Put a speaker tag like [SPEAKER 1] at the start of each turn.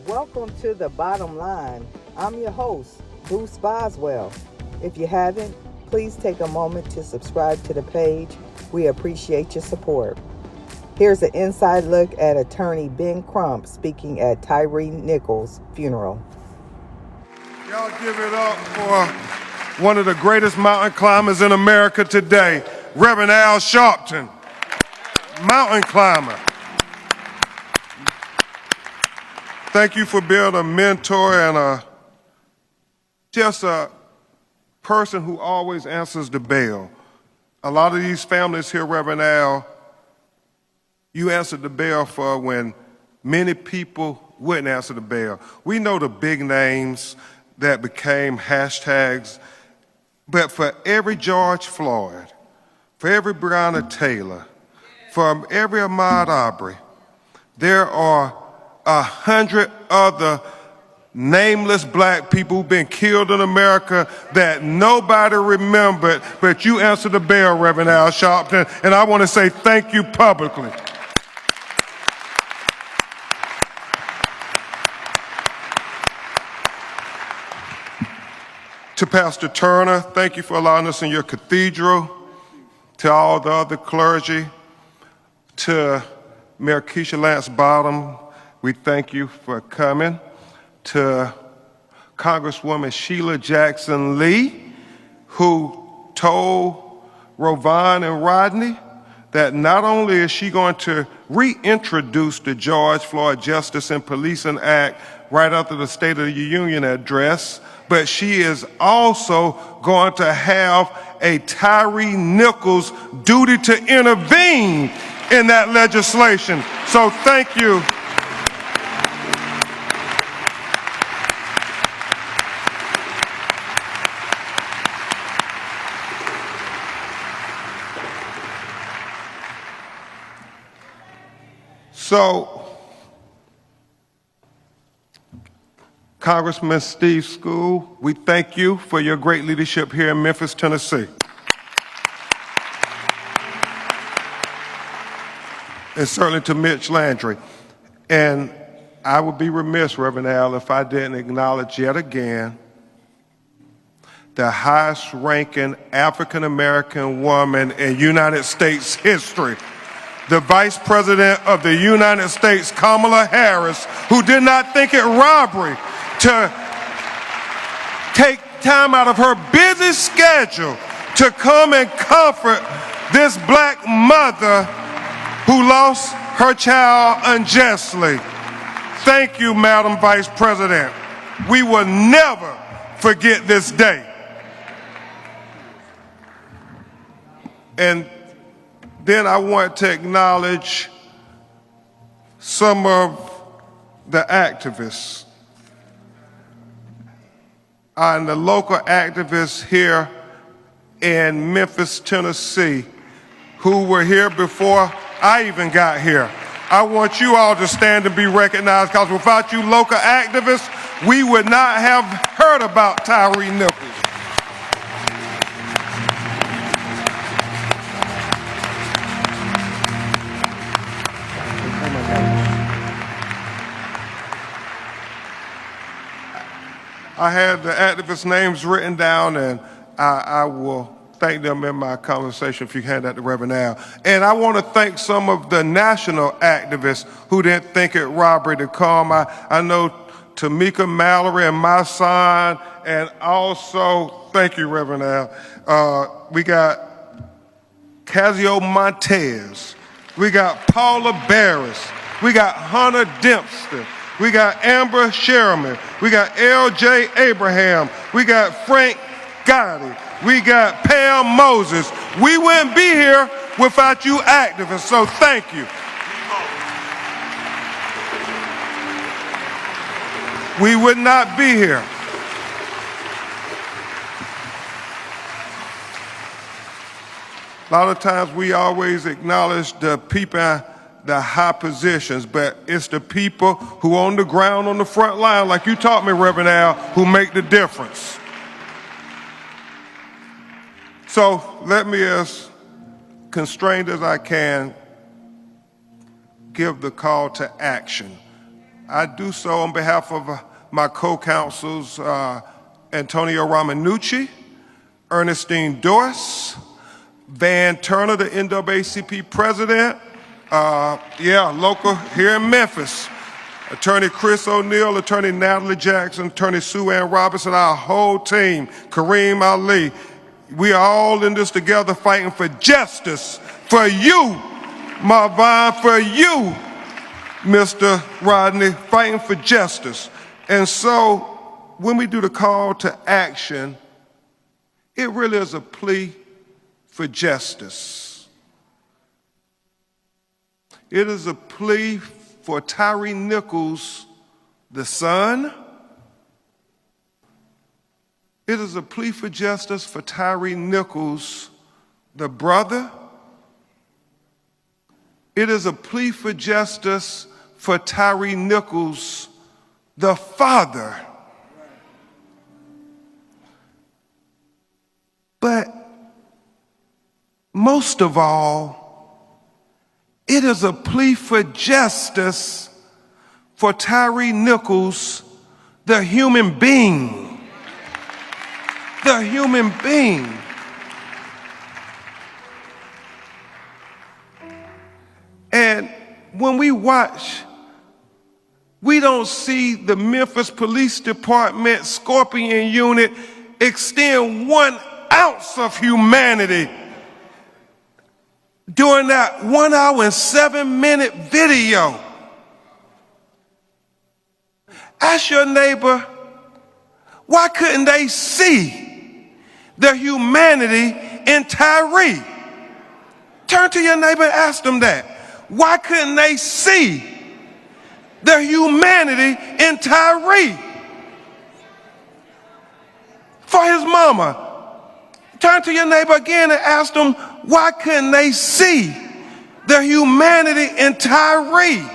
[SPEAKER 1] Welcome to The Bottom Line. I'm your host, Bruce Boswell. If you haven't, please take a moment to subscribe to the page. We appreciate your support. Here's an inside look at attorney Ben Crump speaking at Tyre Nichols' funeral.
[SPEAKER 2] Y'all give it up for one of the greatest mountain climbers in America today, Reverend Al Sharpton, mountain climber. Thank you for being a mentor and just a person who always answers the bell. A lot of these families here, Reverend Al, you answered the bell for when many people wouldn't answer the bell. We know the big names that became hashtags, but for every George Floyd, for every Breonna Taylor, for every Ahmaud Arbery, there are 100 other nameless black people who've been killed in America that nobody remembered, but you answered the bell, Reverend Al Sharpton, and I want to say thank you publicly. To Pastor Turner, thank you for allowing us in your cathedral. To all the other clergy, to Mayor Keisha Lance Bottom, we thank you for coming. To Congresswoman Sheila Jackson Lee, who told Rovon and Rodney that not only is she going to reintroduce the George Floyd Justice and Policing Act right after the State of the Union address, but she is also going to have a Tyre Nichols duty to intervene in that legislation. So thank you. So, Congressman Steve School, we thank you for your great leadership here in Memphis, Tennessee. And certainly to Mitch Landry. And I would be remiss, Reverend Al, if I didn't acknowledge yet again the highest ranking African-American woman in United States history, the Vice President of the United States, Kamala Harris, who did not think it robbery to take time out of her busy schedule to come and comfort this black mother who lost her child unjustly. Thank you, Madam Vice President. We will never forget this day. And then I want to acknowledge some of the activists and the local activists here in Memphis, Tennessee, who were here before I even got here. I want you all to stand and be recognized, because without you local activists, we would not have heard about Tyre Nichols. I had the activists' names written down, and I will thank them in my conversation if you hand that to Reverend Al. And I want to thank some of the national activists who didn't think it robbery to come. I know Tamika Mallory and my son, and also, thank you, Reverend Al. We got Casio Montez. We got Paula Barris. We got Hunter Dempster. We got Amber Sherman. We got L.J. Abraham. We got Frank Gotti. We got Pam Moses. We wouldn't be here without you activists, so thank you. We would not be here. A lot of times we always acknowledge the people the high positions, but it's the people who on the ground on the front line, like you taught me, Reverend Al, who make the difference. So let me, as constrained as I can, give the call to action. I do so on behalf of my co-counsels, Antonio Ramanucci, Ernestine Doris, Van Turner, the NAACP president, local here in Memphis, Attorney Chris O'Neill, Attorney Natalie Jackson, Attorney Sue Ann Robinson, our whole team, Kareem Ali. We are all in this together fighting for justice for you, Marvin, for you, Mr. Rodney, fighting for justice. And so when we do the call to action, it really is a plea for justice. It is a plea for Tyre Nichols, the son. It is a plea for justice for Tyre Nichols, the brother. It is a plea for justice for Tyre Nichols, the father. But most of all, it is a plea for justice for Tyre Nichols, the human being. The human being. And when we watch, we don't see the Memphis Police Department Scorpion Unit extend 1 ounce of humanity during that 1 hour and 7-minute video. Ask your neighbor, why couldn't they see the humanity in Tyre? Turn to your neighbor and ask them that. Why couldn't they see the humanity in Tyre? For his mama. Turn to your neighbor again and ask them, why couldn't they see the humanity in Tyre?